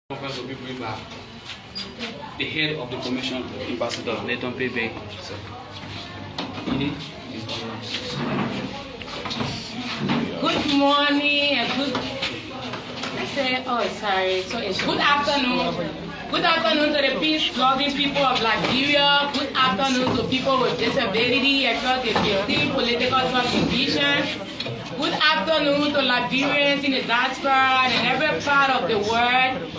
Conference will be bring back the head of the commission, Ambassador Daintowon Pay-Bayee. Good morning and good. So it's good afternoon. Good afternoon to the peace-loving people of Liberia. Good afternoon to people with disability across the 15 political subdivisions. Good afternoon to Liberians in the diaspora and every part of the world.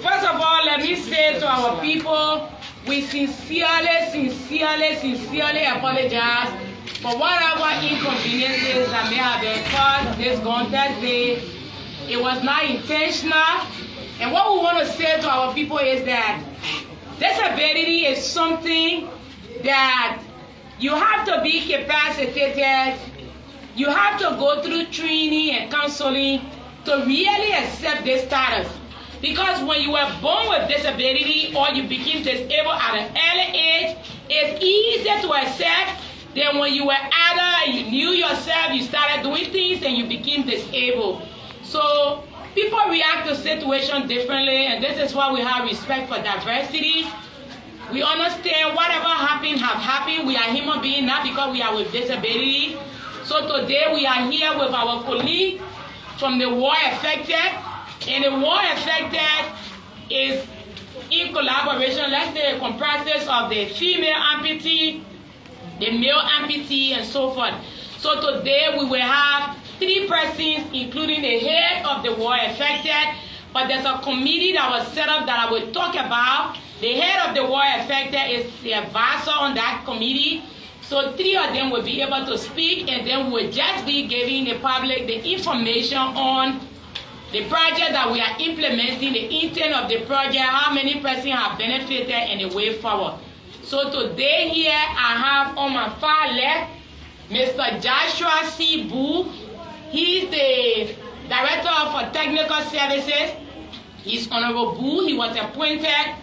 First of all, let me say to our people, we sincerely apologize for whatever inconveniences that may have been caused this contest day. It was not intentional. And what we want to say to our people is that disability is something that you have to be capacitated. You have to go through training and counseling to really accept this status. Because when you were born with disability or you became disabled at an early age, it's easier to accept than when you were adult, you knew yourself, you started doing things and you became disabled. So people react to situations differently, and this is why we have respect for diversity. We understand whatever happened have happened. We are human beings, not because we are with disability. So today we are here with our colleague from the war affected. And the war affected is in collaboration, let's say, comprises of the female amputee, the male amputee, and so forth. So today we will have 3 persons, including the head of the war affected, but there's a committee that was set up that I will talk about. The head of the war affected is the advisor on that committee. So 3 of them will be able to speak, and then we'll just be giving the public the information on the project that we are implementing, the intent of the project, how many persons have benefited, and the way forward. So today here I have on my far left Mr. Joshua C. Boo. He's the Director for Technical Services. He's Honorable Boo. He was appointed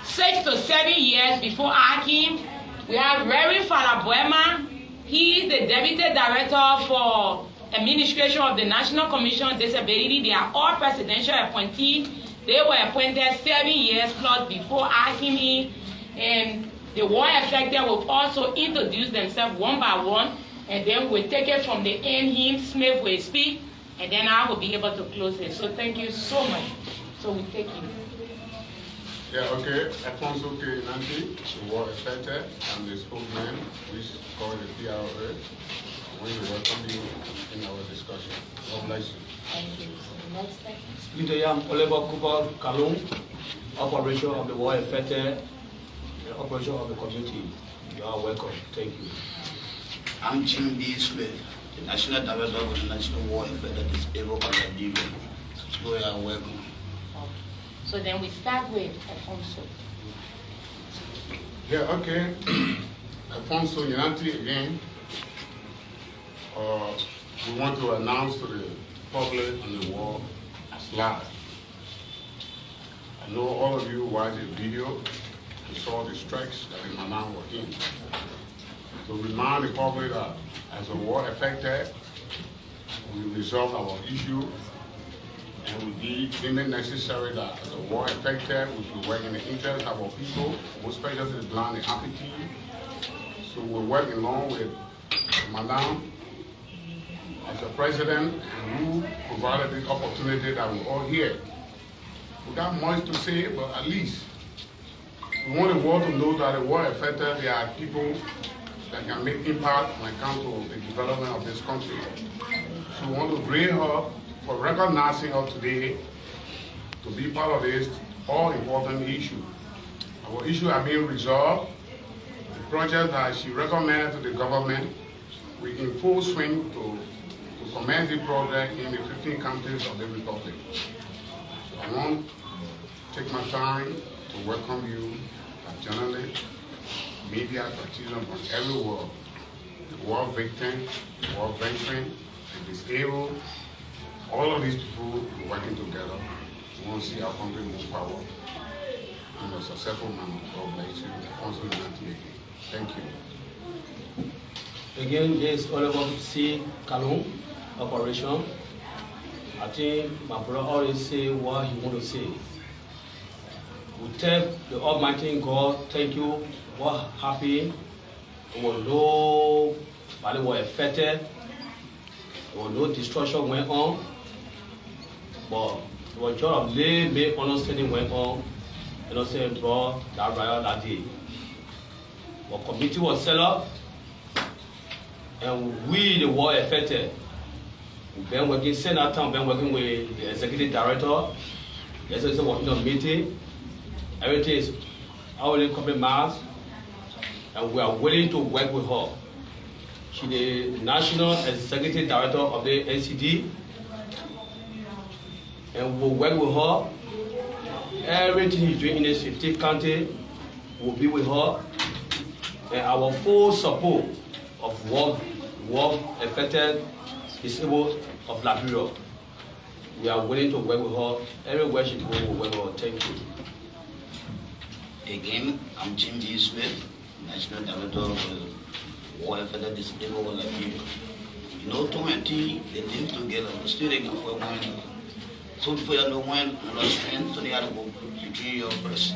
6 to 7 years before I came. We have Reverend Father Boema. He is the Deputy Director for Administration of the National Commission on Disability. They are all presidential appointees. They were appointed 7 years plus before I came in. And the war affected will also introduce themselves one by one. And then we'll take it from the end. Him, Smith will speak. And then I will be able to close it. So thank you so much. So we take you. Yeah, okay. Alfonso K. Nanti, the war affected. I'm the spokesman, which is called the PRO. We welcome you in our discussion. God bless you. Thank you. So next slide. Speaking to Yam Oliver Cooper Kalung, operation of the war affected, the operation of the community. You are welcome. Thank you. I'm Jim B. Smith, the National Director of the National War Affected Disabled of Liberia. So you are welcome. So then we start with Alfonso. Yeah, okay. Alfonso Yanti again. We want to announce to the public on the war as live. I know all of you watched the video and saw the strikes that the Manan were in. To remind the public that as a war affected, we resolve our issue and we deem it necessary that as a war affected, we should work in the interest of our people, especially the blind and amputee. So we're working along with Madam as the president who provided this opportunity that we're all here. We got much to say, but at least we want the world to know that the war affected, there are people that can make impact when it comes to the development of this country. So we want to bring her for recognizing her today to be part of this all-important issue. Our issue has been resolved. The project that she recommended to the government, we're in full swing to commence the project in the 15 counties of the Republic. So I want to take my time to welcome you as journalists, media practitioners from everywhere, the war victims, the war veterans, the disabled, all of these people working together. We want to see our country move forward in a successful manner. God bless you. Thank you. Again, this Oliver C. Kalung operation. I think my brother already say what he want to say. We tell the Almighty God, thank you, what happened. There was no body was affected. There was no destruction went on. But there was just a little understanding went on. You know, saying, bro, that riot that day. But committee was set up. And we, the war affected, we've been working, since that time, been working with the executive director. Yesterday, working on meeting. Everything is already compromised, and we are willing to work with her. She's the national executive director of the NCD, and we'll work with her. Everything she's doing in this 15th county will be with her, and our full support of work affected disabled of Liberia. We are willing to work with her. Everywhere she goes, we'll work with her. Thank you. Again, I'm Jim D. Smith, National Director of War Affected Disabled of Liberia. You know, 20, they live together, the student for one. So before you know when we lost strength, so they had to go between your first.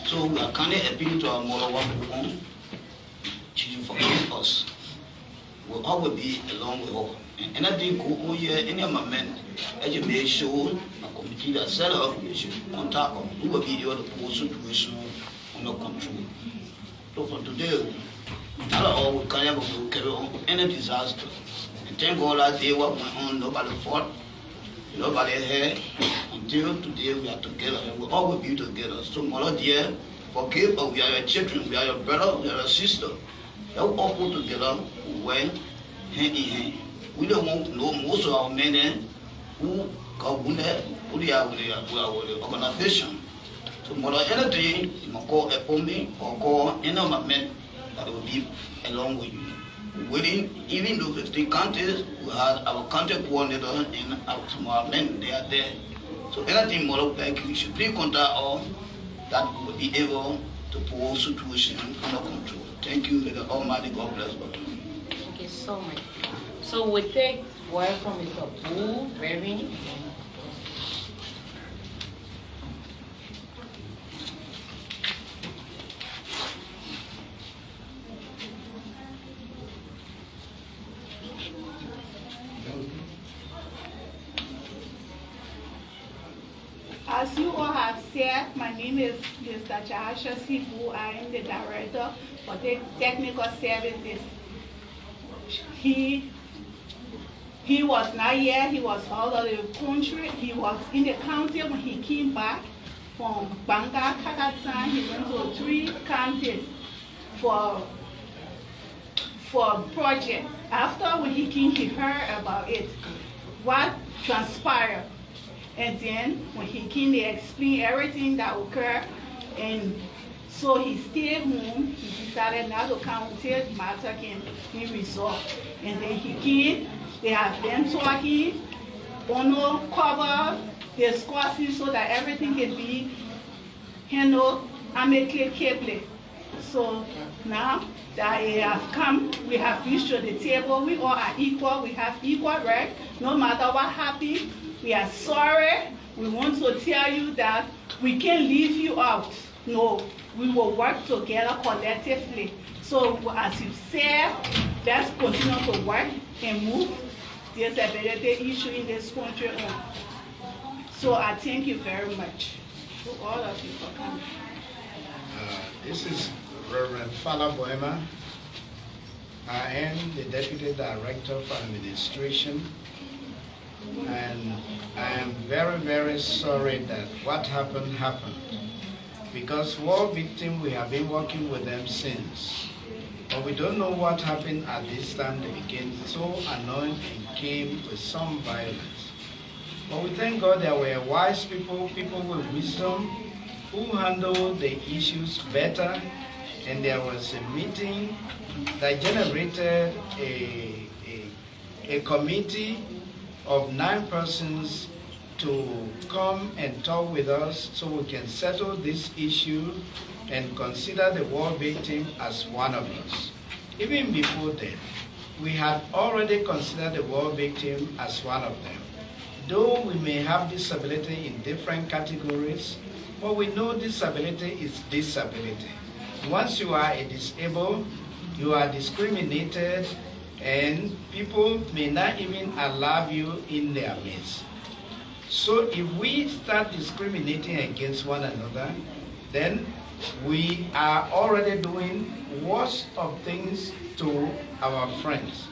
So we are kind of appealing to our mother, what we want, to forgive us. We'll always be along with her. And I think who here, any of my men, as you make sure, a committee that set up, they should contact them. We will be able to post situation under control. So for today, not all we can ever carry on any disaster. And thank God that day what went on, nobody fought, nobody had. Until today we are together and we'll always be together. So mother dear, forgive us, we are your children, we are your brother, we are your sister. Let's all put together, well, hand in hand. We don't want to know most of our men who got wounded, who they are with the organization. So more than anything, you must call upon me or call any of my men that will be along with you. Within even though 15 counties, we had our county coordinator and some of our men, they are there. So anything more like you should please contact us that will be able to put situation under control. Thank you, may the Almighty God bless you. Thank you so much. So we take word from Mr. Boo, Reverend. As you all have said, my name is Mr. Jahasha Sibu. I am the director for the technical services. He was not here, he was out of the country. He was in the county when he came back from Banga, Kakatan. He went to 3 counties for project. After when he came, he heard about it, what transpired. And then when he came, they explained everything that occurred. And so he stayed home. He decided not to come until the matter can be resolved. And then he came. They have been talking, on cover, discussing so that everything can be handled amicably. So now that he have come, we have reached to the table. We all are equal. We have equal right. No matter what happened, we are sorry. We want to tell you that we can't leave you out. No, we will work together collectively. So as you said, let's continue to work and move disability issue in this country on. So I thank you very much to all of you for coming. This is Reverend Fala Boema. I am the Deputy Director for Administration, and I am very, very sorry that what happened. Because war victims, we have been working with them since. But we don't know what happened at this time. They became so annoyed and came with some violence. But we thank God there were wise people, people with wisdom, who handled the issues better. And there was a meeting that generated a committee of 9 persons to come and talk with us so we can settle this issue and consider the war victim as one of us. Even before then, we had already considered the war victim as one of them. though we may have disability in different categories, but we know disability is disability. Once you are a disabled, you are discriminated, and people may not even allow you in their midst. So if we start discriminating against one another, then we are already doing worst of things to our friends.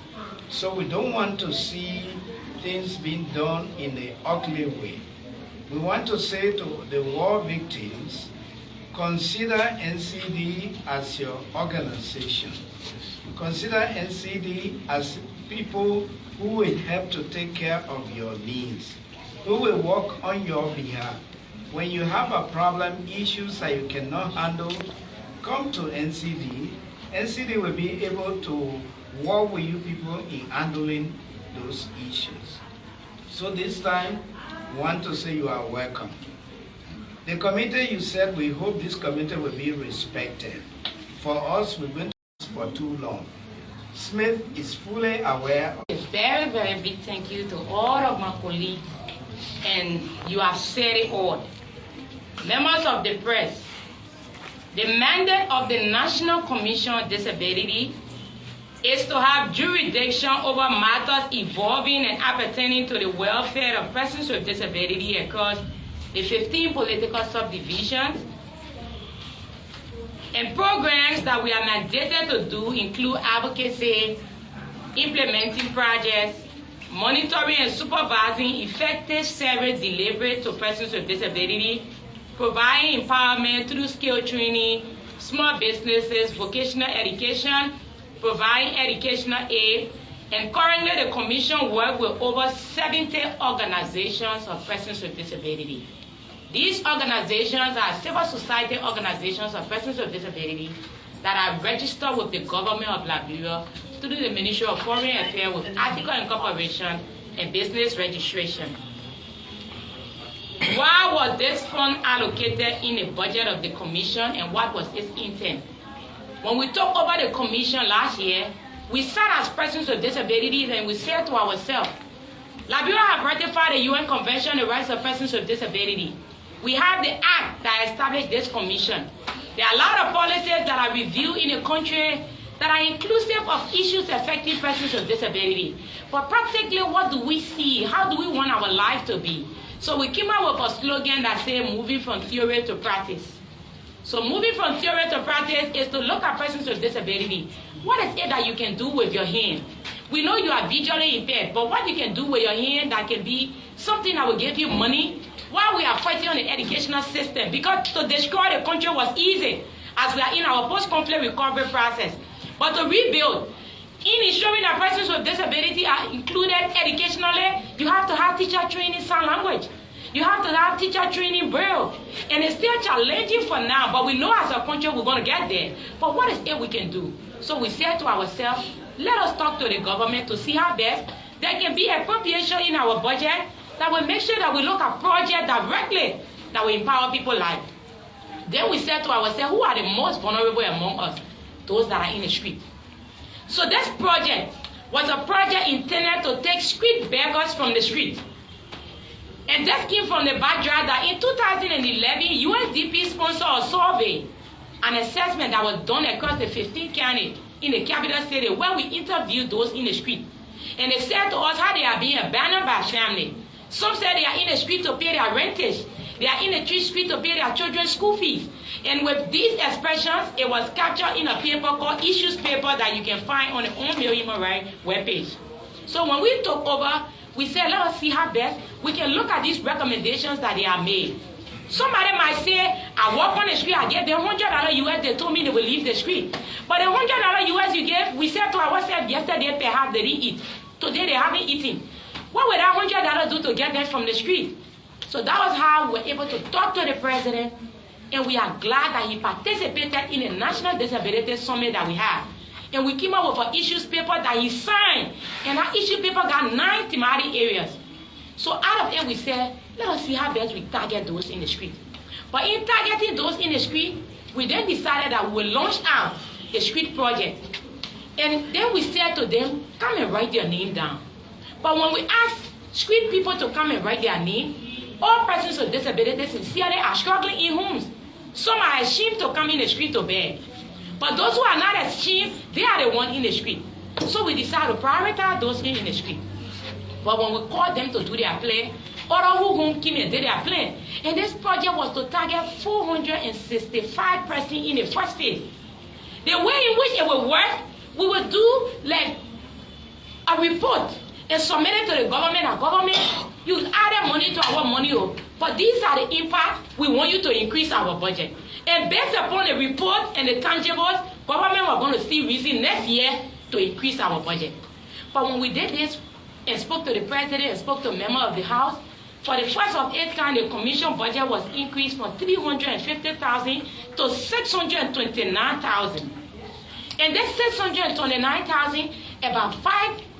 So we don't want to see things being done in an ugly way. We want to say to the war victims, consider NCD as your organization. Consider NCD as people who will help to take care of your needs, who will work on your behalf. When you have a problem, issues that you cannot handle, come to NCD. NCD will be able to work with you people in handling those issues. So this time, we want to say you are welcome. The committee, you said, we hope this committee will be respected. For us, we've been for too long. Smith is fully aware. A very, very big thank you to all of my colleagues, and you have said it all. Members of the press, the mandate of the National Commission on Disability is to have jurisdiction over matters evolving and appertaining to the welfare of persons with disability across the 15 political subdivisions. And programs that we are mandated to do include advocacy, implementing projects, monitoring and supervising effective service delivery to persons with disability, providing empowerment through skill training, small businesses, vocational education, providing educational aid, and currently the Commission works with over 70 organizations of persons with disability. These organizations are civil society organizations of persons with disability that are registered with the government of Liberia through the Ministry of Foreign Affairs with article incorporation and business registration. Why was this fund allocated in the budget of the Commission, and what was its intent? When we took over the Commission last year, we sat as persons with disabilities and we said to ourselves, Liberia have ratified the UN Convention on the Rights of Persons with Disability. We have the act that established this commission. There are a lot of policies that are reviewed in the country that are inclusive of issues affecting persons with disability. But practically, what do we see? How do we want our life to be? So we came up with a slogan that says moving from theory to practice. So moving from theory to practice is to look at persons with disability. What is it that you can do with your hand? We know you are visually impaired, but what you can do with your hand that can be something that will give you money while we are fighting on the educational system, because to destroy the country was easy as we are in our post-conflict recovery process. But to rebuild, in ensuring that persons with disability are included educationally, you have to have teacher training sign language. You have to have teacher training Braille. And it's still challenging for now, but we know as a country we're going to get there. But what is it we can do? So we said to ourselves, let us talk to the government to see how best there can be appropriation in our budget that will make sure that we look at projects directly that will empower people's lives. Then we said to ourselves, who are the most vulnerable among us? Those that are in the street. So this project was a project intended to take street beggars from the street. And that came from the backdrop that in 2011, UNDP sponsored a survey, an assessment that was done across the 15 counties in the capital city where we interviewed those in the street. And they said to us how they are being abandoned by family. Some said they are in the street to pay their rentage. They are in the street to pay their children's school fees. And with these expressions, it was captured in a paper called Issues Paper that you can find on the Unreal Human Rights webpage. So when we took over, we said, let us see how best we can look at these recommendations that they are made. Somebody might say, I walk on the street, I get them $100 US, they told me they will leave the street. But the $100 US you gave, we said to ourselves yesterday, perhaps they didn't eat. Today they haven't eaten. What would that $100 do to get them from the street? So that was how we were able to talk to the president, and we are glad that he participated in the National Disability Summit that we had. And we came up with an issues paper that he signed, and that issue paper got 9 thematic areas. So out of it, we said, let us see how best we target those in the street. But in targeting those in the street, we then decided that we will launch out a street project. And then we said to them, come and write your name down. But when we asked street people to come and write their name. All persons with disabilities sincerely are struggling in homes. Some are ashamed to come in the street to beg. But those who are not ashamed, they are the ones in the street. So we decided to prioritize those in the street. But when we called them to do their plan, other who came and did their plan. And this project was to target 465 persons in the first phase. The way in which it will work, we will do like a report and submit it to the government. And government use added money to our money. But these are the impact we want you to increase our budget. And based upon the report and the tangibles, government was going to see reason next year to increase our budget. But when we did this and spoke to the president and spoke to a member of the House, for the first of its kind, the commission budget was increased from 350,000 to 629,000. And this 629,000, about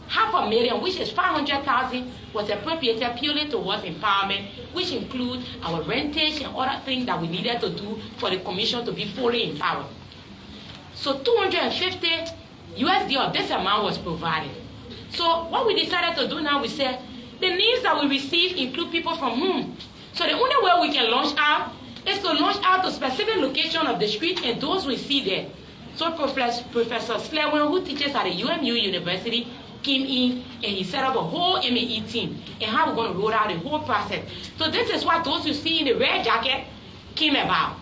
half a million, which is 500,000, was appropriated purely towards empowerment, which includes our rentage and other things that we needed to do for the commission to be fully empowered. So 250 USD of this amount was provided. So what we decided to do now, we said, the needs that we receive include people from whom. So the only way we can launch out is to launch out to specific location of the street and those we see there. So Professor Slewin, who teaches at the UMU University, came in and he set up a whole MAE team and how we're going to roll out the whole process. So this is what those you see in the red jacket came about.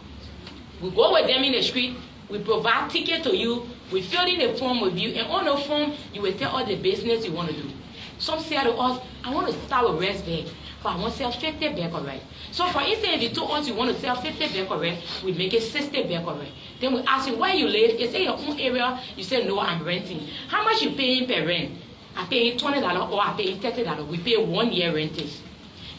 We go with them in the street, we provide ticket to you, we fill in the form with you, and on the form, you will tell all the business you want to do. Some say to us, I want to start with rice bag, but I want to sell 50 bag of rice. So for instance, if you told us you want to sell 50 bag of rice, we make it 60 bag of rice. Then we ask you where you live. You say your own area. You say no, I'm renting. How much you paying per rent? I pay $20 or I pay $30. We pay 1 year rentage.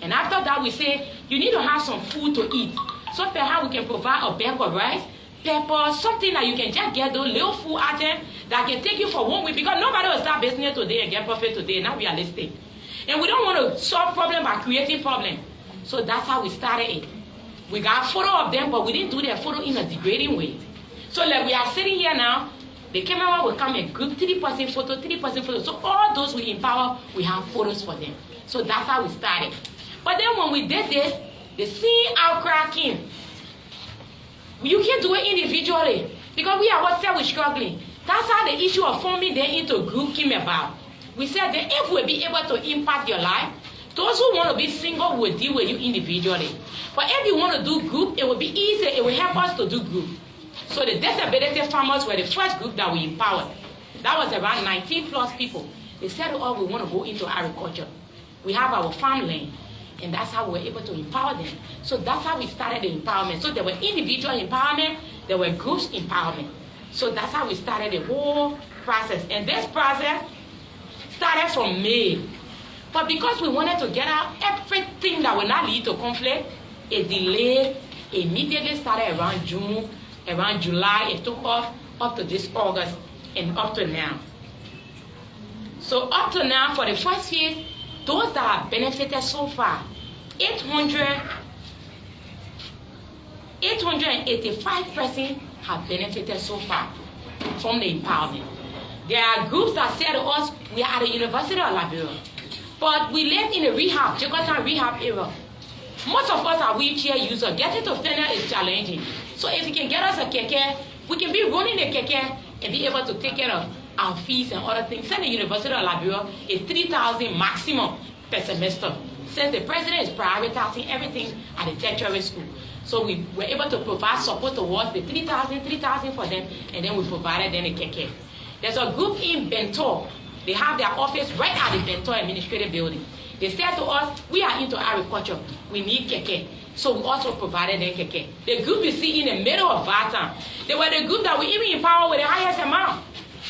And after that, we say you need to have some food to eat. So perhaps we can provide a bag of rice, pepper, something that you can just get those little food items that can take you for 1 week, because nobody will start business today and get profit today. Not realistic. And we don't want to solve problem by creating problem. So that's how we started it. We got a photo of them, but we didn't do their photo in a degrading way. So like we are sitting here now, the camera will come and group 3% photo, 3% photo. So all those we empower, we have photos for them. So that's how we started. But then when we did this, the scene outcry came. You can't do it individually because we are ourselves struggling. That's how the issue of forming them into a group came about. We said that if we'll be able to impact your life, those who want to be single will deal with you individually. But if you want to do group, it will be easier. It will help us to do group. So the disability farmers were the first group that we empowered. That was around 19 plus people. They said, oh, we want to go into agriculture. We have our farmland. And that's how we were able to empower them. So that's how we started the empowerment. So there were individual empowerment, there were groups empowerment. So that's how we started the whole process. And this process started from May. But because we wanted to get out everything that would not lead to conflict, it delayed, immediately started around June, around July, it took off up to this August and up to now. So up to now, for the first phase, those that have benefited so far, 885% have benefited so far from the empowerment. There are groups that say to us, we are at the University of Liberia, but we live in a rehab, Jakarta rehab area. Most of us are wheelchair users. Getting to Fena is challenging. So if you can get us a keke, we can be running a keke and be able to take care of our fees and other things. Since the University of Liberia is $3,000 maximum per semester, since the president is prioritizing everything at the tertiary school. So we were able to provide support towards the $3,000 for them, and then we provided them a keke. There's a group in Bento. They have their office right at the Bento Administrative Building. They said to us, we are into agriculture. We need keke. So we also provided them keke. The group you see in the middle of Vatan, they were the group that we even empower with the highest amount.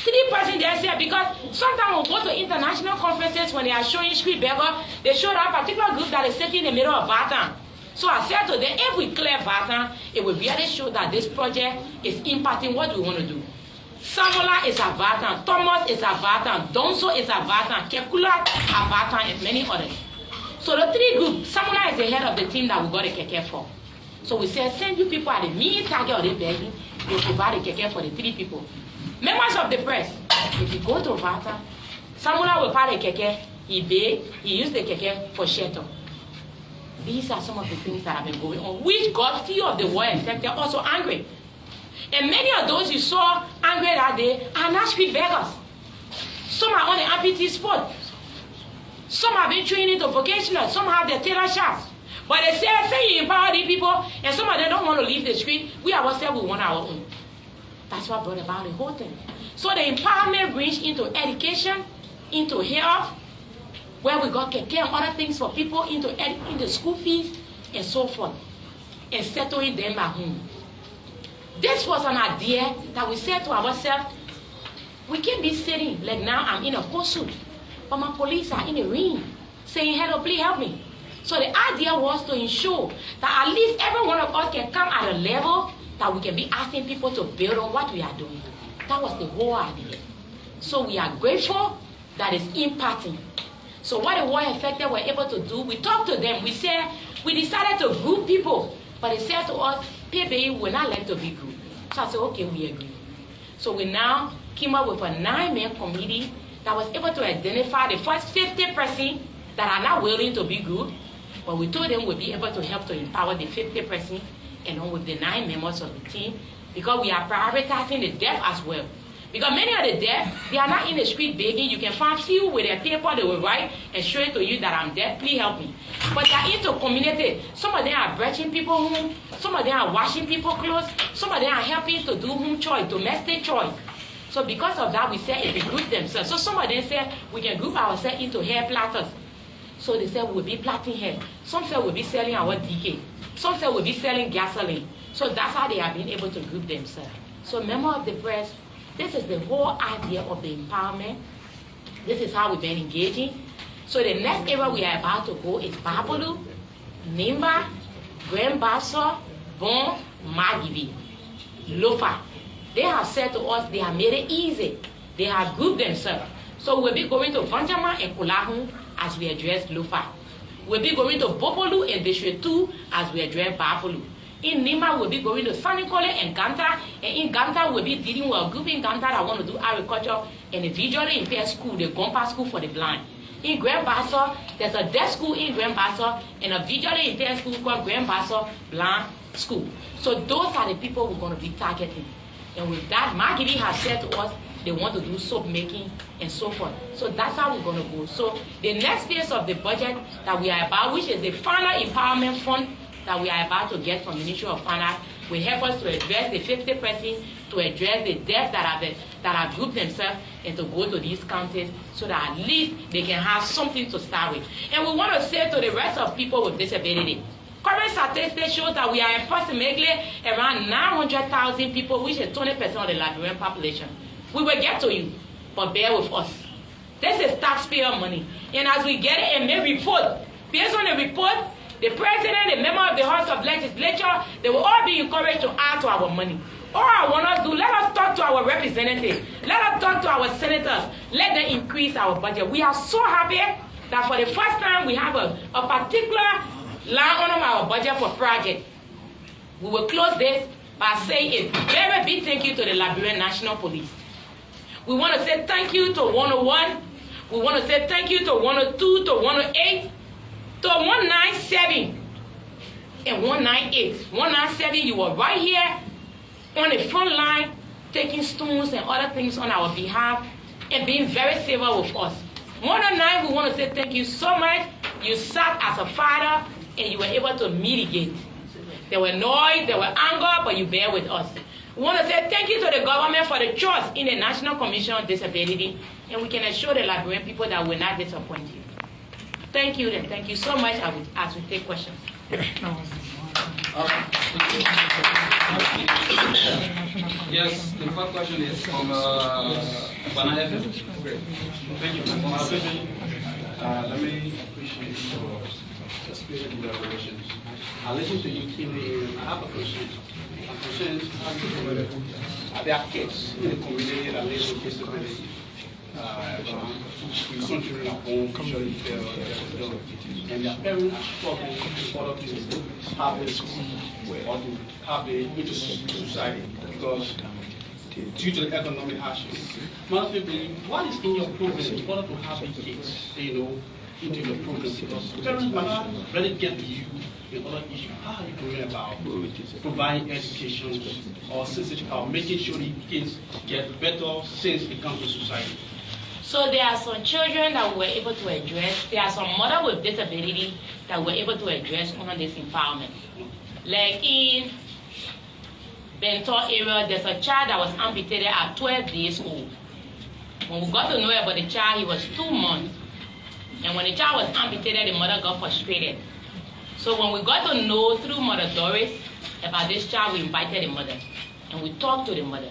3% they said, because sometimes we go to international conferences when they are showing street beggar, they show that particular group that is sitting in the middle of Vatan. So I said to them, if we clear Vatan, it will really show that this project is impacting what we want to do. Samola is a Vatan, Thomas is a Vatan, Donso is a Vatan, Kekula a Vatan, and many others. So the three groups, Samola is the head of the team that we got a keke for. So we said, send you people at the main target of the begging, we'll provide a keke for the 3 people. Members of the press, if you go to Vatan, Samola will buy a keke, he baked, he used the keke for shelter. These are some of the things that have been going on, which got few of the war affected also angry. And many of those you saw angry that day are not street beggars. Some are on the amputee spot. Some have been trained into vocational. Some have their tailor shops. But they say you empower these people, and some of them don't want to leave the street. We ourselves, we want our own. That's what brought about the whole thing. So the empowerment ranged into education, into health, where we got keke and other things for people, into school fees, and so forth, and settling them at home. This was an idea that we said to ourselves, we can't be sitting, like now I'm in a full suit, but my police are in a ring, saying, hello, please help me. So the idea was to ensure that at least every one of us can come at a level that we can be asking people to build on what we are doing. That was the whole idea. So we are grateful that it's impacting. So what the war affected were able to do, we talked to them, we said, we decided to group people, but they said to us, Pay-Bayee will not like to be grouped. So I said, okay, we agree. So we now came up with a 9-man committee that was able to identify the first 50% that are not willing to be grouped, but we told them we'll be able to help to empower the 50% and on with the 9 members of the team, because we are prioritizing the deaf as well. Because many of the deaf, they are not in the street begging. You can find few with their paper, they will write and show it to you that I'm deaf, please help me. But they are into community. Some of them are bringing people home. Some of them are washing people clothes. Some of them are helping to do home chores, domestic chores. So because of that, we said if they group themselves. So some of them said we can group ourselves into hair platters. So they said we'll be plaiting hair. Some said we'll be selling our DK. Some said we'll be selling gasoline. So that's how they have been able to group themselves. So member of the press, this is the whole idea of the empowerment. This is how we've been engaging. So the next area we are about to go is Babolu, Nimba, Grand Basso, Bon, Magibi, Lofa. They have said to us they have made it easy. They have grouped themselves. So we'll be going to Vanjama and Kulahun as we address Lofa. We'll be going to Bopolu and District 2 as we address Babolu. In Nima, we'll be going to Sanikole and Ganta, and in Ganta, we'll be dealing with a group in Ganta that want to do agriculture and a visually impaired school, the Gompa School for the Blind. In Grand Basso, there's a deaf school in Grand Basso and a visually impaired school called Grand Basso Blind School. So those are the people we're going to be targeting. And with that, Margidi has said to us they want to do soap making and so forth. So that's how we're going to go. So the next phase of the budget that we are about, which is the final empowerment fund, that we are about to get from the Ministry of Finance will help us to address the 50%, to address the deaf that have grouped themselves and to go to these counties so that at least they can have something to start with. And we want to say to the rest of people with disability, current statistics show that we are approximately around 900,000 people, which is 20% of the Liberian population. We will get to you, but bear with us. This is taxpayer money. And as we get it and make report, based on the report, the president, the member of the House of Legislature, they will all be encouraged to add to our money. All I want us to do, let us talk to our representatives. Let us talk to our senators. Let them increase our budget. We are so happy that for the first time we have a particular line on our budget for project. We will close this by saying a very big thank you to the Liberian National Police. We want to say thank you to 101. We want to say thank you to 102, to 108. To 197 and 198. 197, you were right here on the front line, taking stones and other things on our behalf and being very civil with us. 109, we want to say thank you so much. You sat as a father and you were able to mitigate. There were noise, there were anger, but you bear with us. We want to say thank you to the government for the trust in the National Commission on Disability, and we can assure the Liberian people that we're not disappointed. Thank you, and thank you so much as we take questions. Yes, the first question is from Bana FM. Thank you. Let me appreciate your spirit in the operations. I listened to you, Kim. I have a question. There are kids in the community that live with disability. We children at home, usually and their parents are struggling in order to have the school or to have the into society because due to the economic hardship. What is in your program in order to have the kids, into your program? Because parents might not really get you in other issues. How are you going about providing education or making sure the kids get better since it comes to society? So there are some children that we were able to address. There are some mothers with disability that we were able to address under this empowerment. Like in Daintowon area, there's a child that was amputated at 12 days old. When we got to know about the child, he was 2 months. And when the child was amputated, the mother got frustrated. So when we got to know through Mother Doris about this child, we invited the mother. And we talked to the mother.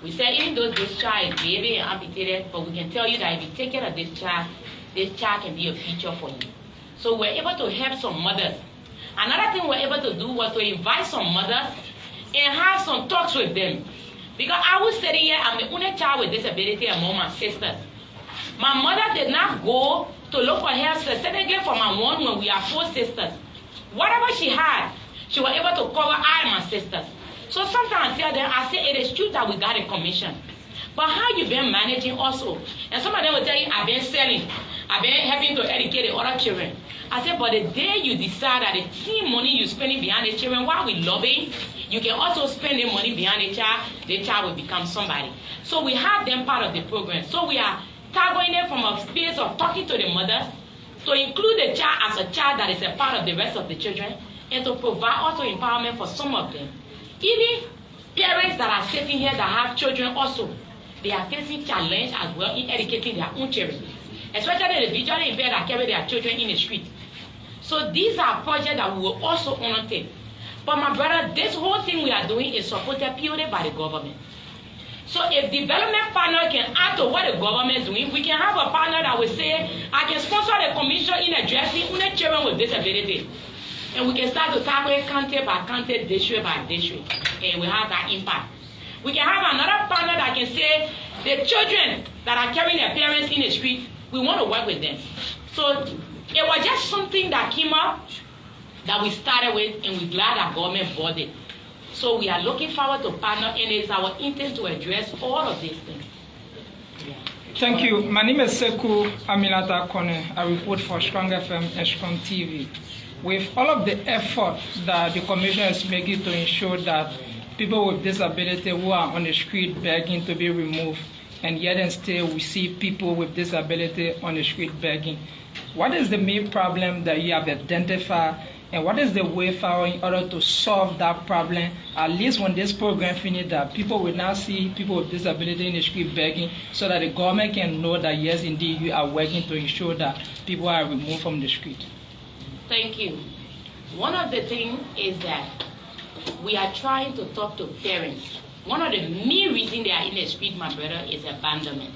We said, even though this child is baby and amputated, but we can tell you that if you take care of this child can be a future for you. So we're able to help some mothers. Another thing we're able to do was to invite some mothers and have some talks with them. Because I was sitting here, I'm the only child with disability among my sisters. My mother did not go to look for help specifically for my one when we are 4 sisters. Whatever she had, she was able to cover I and my sisters. So sometimes I tell them, I say, it is true that we got a commission. But how you been managing also? And some of them will tell you, I've been selling. I've been helping to educate the other children. I said, but the day you decide that the team money you're spending behind the children, while we lobbying, you can also spend the money behind the child will become somebody. So we have them part of the program. So we are targeting them from a space of talking to the mothers, to include the child as a child that is a part of the rest of the children, and to provide also empowerment for some of them. Even parents that are sitting here that have children also, they are facing challenge as well in educating their own children, especially the visually impaired that carry their children in the street. So these are projects that we will also undertake. But my brother, this whole thing we are doing is supported purely by the government. So if development partner can add to what the government is doing, we can have a partner that will say, I can sponsor the commission in addressing only children with disability. And we can start to tackle it county by county, district by district, and we have that impact. We can have another partner that can say, the children that are carrying their parents in the street, we want to work with them. So it was just something that came up that we started with, and we're glad that government bought it. So we are looking forward to partner, and it's our intent to address all of these things. Yeah. Thank you. My name is Sekou Aminata Kone. I report for Strong FM and Strong TV. With all of the effort that the Commission is making to ensure that people with disability who are on the street begging to be removed, and yet and still we see people with disability on the street begging, what is the main problem that you have identified, and what is the way forward in order to solve that problem, at least when this program finishes, that people will now see people with disability in the street begging, so that the government can know that yes, indeed, you are working to ensure that people are removed from the street? Thank you. One of the things is that we are trying to talk to parents. One of the main reasons they are in the street, my brother, is abandonment.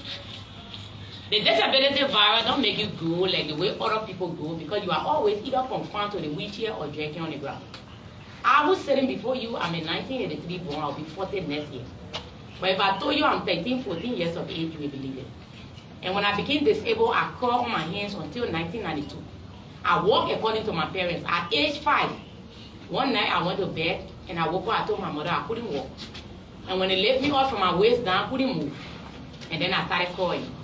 The disability virus don't make you grow like the way other people grow, because you are always either confined to the wheelchair or drinking on the ground. I was sitting before you, I'm a 1983 born, I'll be 40 next year. But if I told you I'm 13, 14 years of age, you will believe it. And when I became disabled, I crawled on my hands until 1992. I walked according to my parents. At age 5, one night I went to bed and I woke up, I told my mother I couldn't walk. And when they lifted me off from my waist down, I couldn't move. And then I started crying.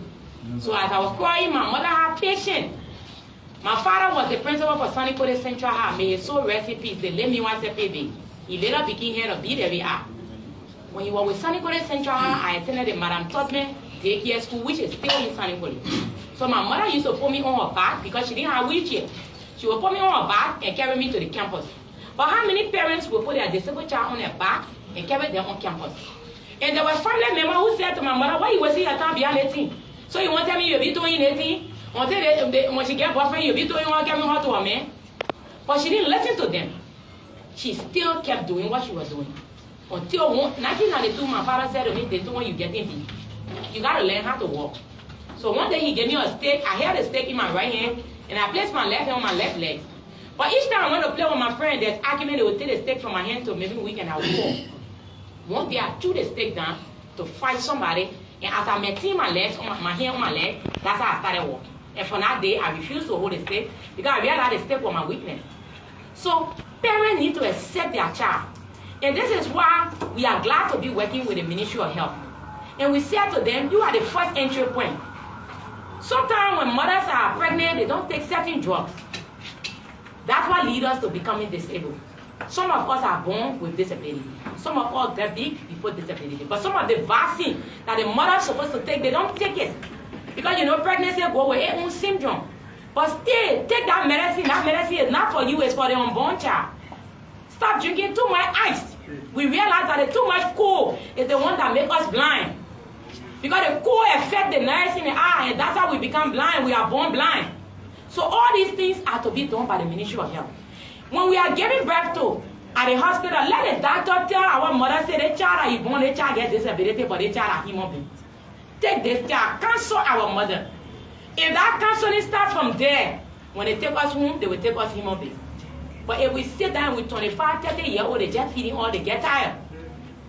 So as I was crying, my mother had patience. My father was the principal for Sunny Code Central High. May his soul rest in peace. They let me once a baby. He later became head of BWI. When he was with Sunny Code Central High, I attended the Madame Tubman daycare school, which is still in Sunny Code. So my mother used to put me on her back because she didn't have a wheelchair. She would put me on her back and carry me to the campus. But how many parents will put their disabled child on their back and carry them on campus? And there was a family member who said to my mother, why you wasting your time beyond 18? So you want to tell me you'll be doing 18? When she get boyfriend, you'll be doing one, carrying her to a man? But she didn't listen to them. She still kept doing what she was doing. Until 1992, my father said to me, Daintowon, you getting deep. You got to learn how to walk. So one day he gave me a stick. I held a stick in my right hand, and I placed my left hand on my left leg. But each time I went to play with my friend, there's argument, they would take the stick from my hand to maybe weak and I would fall. One day I threw the stick down to fight somebody, and as I maintained my legs, my hand on my leg, that's how I started walking. And from that day, I refused to hold the stick because I realized the stick was my weakness. So parents need to accept their child. And this is why we are glad to be working with the Ministry of Health. And we said to them, you are the first entry point. Sometimes when mothers are pregnant, they don't take certain drugs. That's what leads us to becoming disabled. Some of us are born with disability. Some of us get big before disability. But some of the vaccine that the mother is supposed to take, they don't take it. Because you know, pregnancy go with its own syndrome. But still, take that medicine. That medicine is not for you, it's for the unborn child. Stop drinking too much ice. We realize that the too much cold is the one that makes us blind. Because the cold affects the nerves in the eye, and that's how we become blind. We are born blind. So all these things are to be done by the Ministry of Health. When we are giving birth to at the hospital, let the doctor tell our mother, say the child that you born, the child gets disability, but the child are human being. Take this child, cancel our mother. If that counseling starts from there, when they take us home, they will take us human beings. But if we sit down with 25, 30-year-old, they just feeding all, they get tired.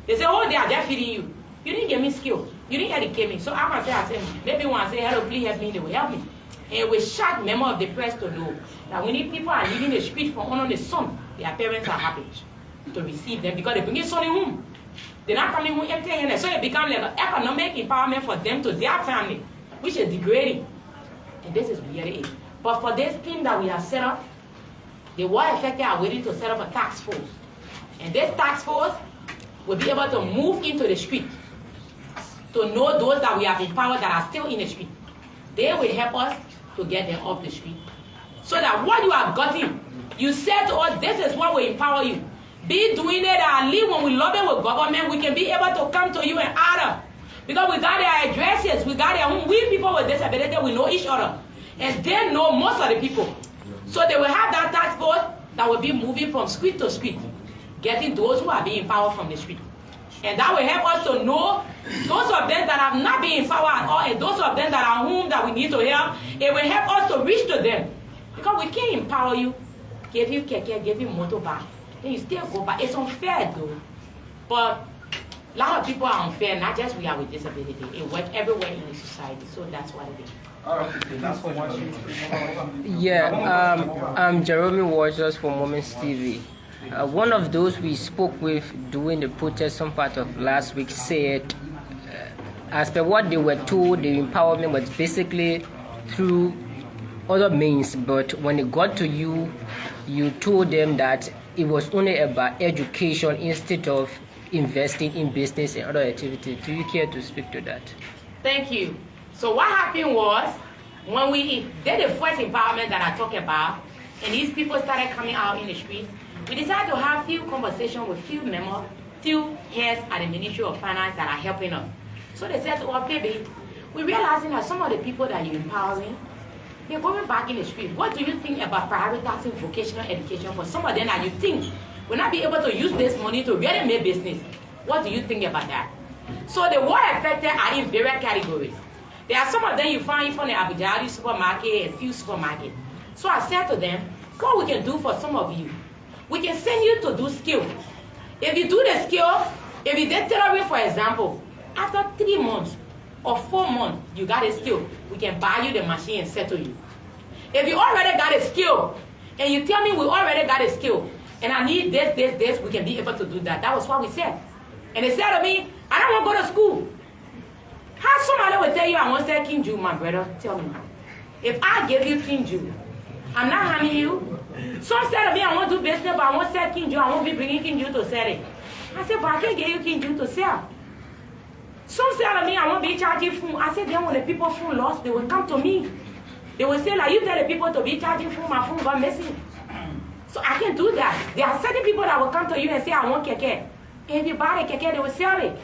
They say, oh, they are just feeding you. You didn't give me skill. You didn't educate me. So I'm going to say, maybe when I say, hello, please help me, they will help me. And we shock member of the press to know that when these people are leaving the street for honor the son, their parents are happy to receive them because they bring their son home. They're not coming home empty-handed. So it becomes like an economic empowerment for them to their family, which is degrading. And this is really it. But for this team that we have set up, the war affected are waiting to set up a task force. And this task force will be able to move into the street to know those that we have empowered that are still in the street. They will help us to get them off the street. So that what you have gotten, you said to us, this is what will empower you. Be doing it, at least when we lobby with government, we can be able to come to you and order. Because we got their addresses, we got their home. We people with disability, we know each other. And they know most of the people. So they will have that task force that will be moving from street to street, getting those who are being empowered from the street. And that will help us to know those of them that have not been empowered at all, and those of them that are home that we need to help. It will help us to reach to them. Because we can't empower you, give you keke, give you motorbike, then you still go back. It's unfair though. But a lot of people are unfair, not just we are with disability. It works everywhere in the society, so that's what it is. Yeah, I'm Jeremy Waters for Moments TV. One of those we spoke with during the protest, some part of last week, said, as per what they were told, the empowerment was basically through other means, but when it got to you, you told them that it was only about education instead of investing in business and other activities. Do you care to speak to that? Thank you. So what happened was, when we did the first empowerment that I talked about, and these people started coming out in the streets, we decided to have few conversations with few members, few heads at the Ministry of Finance that are helping us. So they said to us, baby, we're realizing that some of the people that you're empowering, they're going back in the street. What do you think about prioritizing vocational education for some of them that you think will not be able to use this money to really make business? What do you think about that? So the war affected are in various categories. There are some of them you find from the Abuja supermarket and few supermarkets. So I said to them, what we can do for some of you, we can send you to do skill. If you do the skill, if you did tailoring, for example, after 3 months or 4 months, you got a skill, we can buy you the machine and settle you. If you already got a skill, and you tell me we already got a skill, and I need this, we can be able to do that. That was what we said. And they said to me, I don't want to go to school. How somebody will tell you I want to say King Jew, my brother? Tell me. If I give you King Jew, I'm not harming you. Some said to me, I want to do business, but I want to sell King Jew. I won't be bringing King Jew to sell it. I said, but I can't give you King Jew to sell. Some said to me, I won't be charging food. I said, then when the people phone lost, they will come to me. They will say, like, you tell the people to be charging food, my phone got missing. So I can't do that. There are certain people that will come to you and say, I want keke. And if you buy the keke, they will sell it.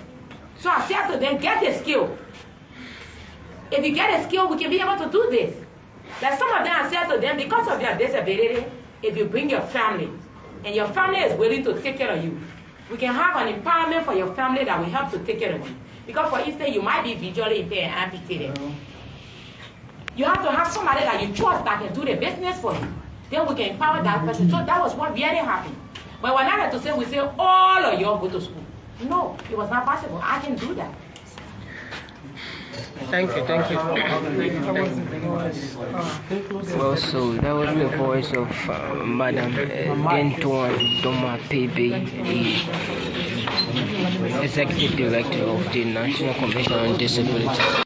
So I said to them, get the skill. If you get a skill, we can be able to do this. Like some of them, I said to them, because of your disability, if you bring your family, and your family is willing to take care of you, we can have an empowerment for your family that will help to take care of you. Because for instance, you might be visually impaired and amputated. You have to have somebody that you trust that can do the business for you. Then we can empower that person. So that was what really happened. But we're not to say, we say, all of y'all go to school. No, it was not possible. I can do that. Thank you. Well, so that was the voice of Madam Daintowon Domah Pay-Bayee, the Executive Director of the National Commission on Disabilities.